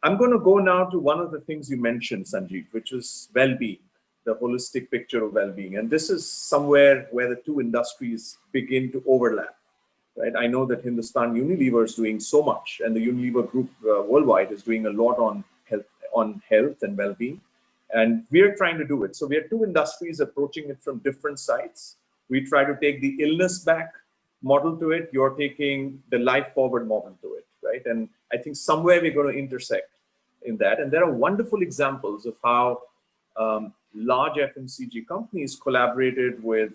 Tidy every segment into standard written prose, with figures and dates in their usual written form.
I'm going to go now to one of the things you mentioned, Sanjiv, which is well-being, the holistic picture of well-being. And this is somewhere where the two industries begin to overlap, right? I know that Hindustan Unilever is doing so much, and the Unilever Group worldwide is doing a lot on health and well-being. And we're trying to do it. So we are two industries approaching it from different sides. We try to take the illness back model to it. You're taking the life forward model to it, right? And I think somewhere we're going to intersect in that. And there are wonderful examples of how large FMCG companies collaborated with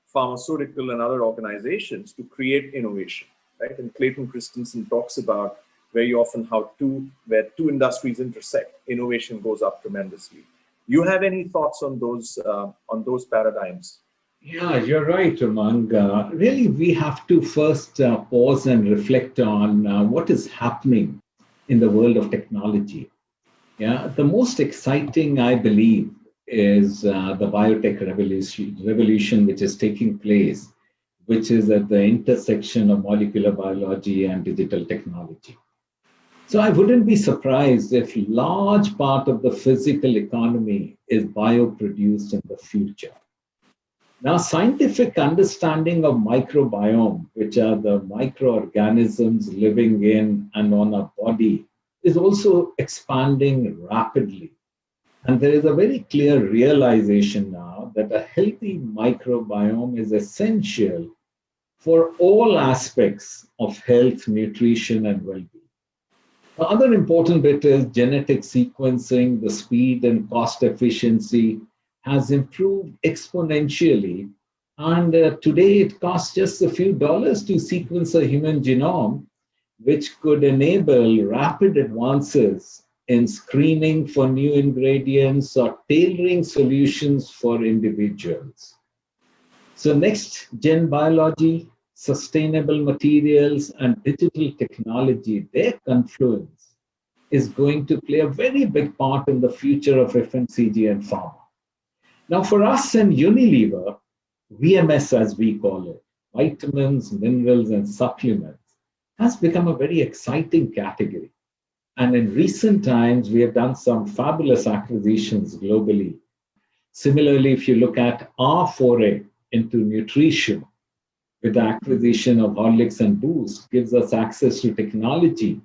pharmaceutical and other organizations to create innovation, right? And Clayton Christensen talks about very often how where two industries intersect, innovation goes up tremendously. You have any thoughts on those paradigms? Yeah, you're right, Umang. Really, we have to first pause and reflect on what is happening in the world of technology. Yeah, the most exciting, I believe, is the biotech revolution, which is taking place, which is at the intersection of molecular biology and digital technology. So I wouldn't be surprised if large part of the physical economy is bioproduced in the future. Now, scientific understanding of microbiome, which are the microorganisms living in and on our body, is also expanding rapidly. And there is a very clear realization now that a healthy microbiome is essential for all aspects of health, nutrition, and well-being. The other important bit is genetic sequencing. The speed and cost efficiency has improved exponentially. And today it costs just a few dollars to sequence a human genome, which could enable rapid advances in screening for new ingredients or tailoring solutions for individuals. So next gen biology, sustainable materials, and digital technology, their confluence is going to play a very big part in the future of FMCG and pharma. Now, for us in Unilever, VMS as we call it, vitamins, minerals, and supplements, has become a very exciting category. And in recent times, we have done some fabulous acquisitions globally. Similarly, if you look at our foray into nutrition, with the acquisition of Horlicks and Boost, gives us access to technology,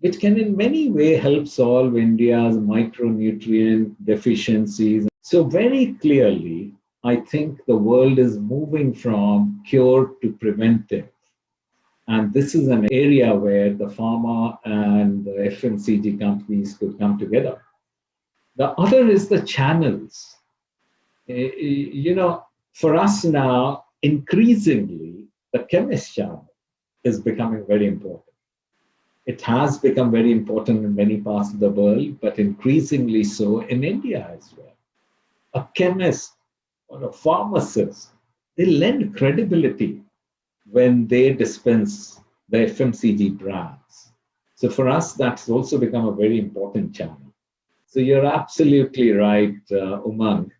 which can in many ways help solve India's micronutrient deficiencies. So very clearly, I think the world is moving from cure to preventive. And this is an area where the pharma and the FMCG companies could come together. The other is the channels. For us now, increasingly, the chemist channel is becoming very important. It has become very important in many parts of the world, but increasingly so in India as well. A chemist or a pharmacist, they lend credibility when they dispense the FMCG brands. So for us, that's also become a very important channel. So you're absolutely right, Umang,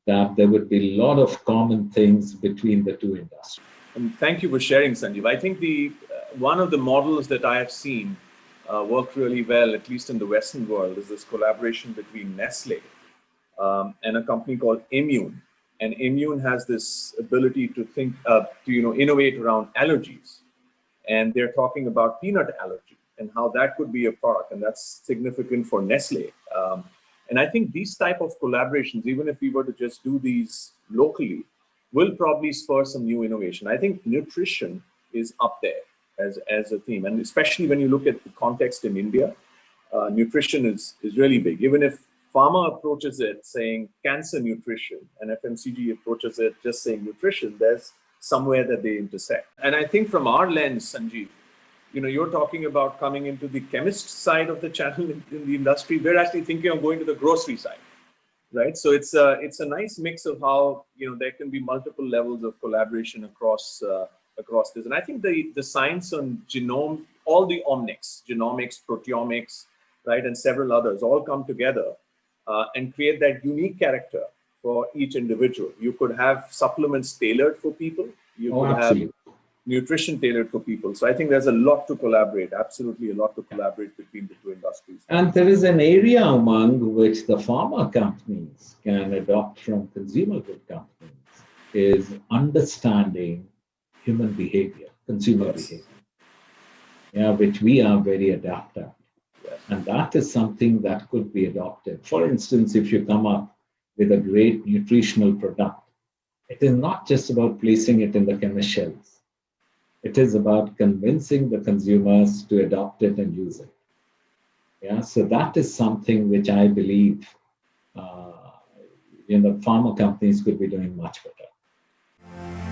that there would be a lot of common things between the two industries. And thank you for sharing, Sanjiv. I think one of the models that I have seen work really well, at least in the Western world, is this collaboration between Nestle and a company called Immune. And Immune has this ability to think, innovate around allergies. And they're talking about peanut allergy and how that could be a product, and that's significant for Nestle. And I think these type of collaborations, even if we were to just do these locally, will probably spur some new innovation. I think nutrition is up there as a theme, and especially when you look at the context in India, nutrition is really big. Even if pharma approaches it saying cancer nutrition and FMCG approaches it just saying nutrition, there's somewhere that they intersect. And I think from our lens, Sanjiv, you're talking about coming into the chemist side of the channel in the industry. We're actually thinking of going to the grocery side, right? So it's a nice mix of how there can be multiple levels of collaboration across this. And I think the science on genome, all the omnics, genomics, proteomics, right, and several others all come together and create that unique character for each individual. You could have supplements tailored for people. You could have nutrition tailored for people. So I think there's a lot to collaborate, absolutely a lot to collaborate between the two industries. And there is an area among which the pharma companies can adopt from consumer good companies is understanding human behavior, consumer behavior, which we are very adept at. Yes. And that is something that could be adopted. For instance, if you come up with a great nutritional product, it is not just about placing it in the chemist shelves. It is about convincing the consumers to adopt it and use it. So that is something which I believe pharma companies could be doing much better.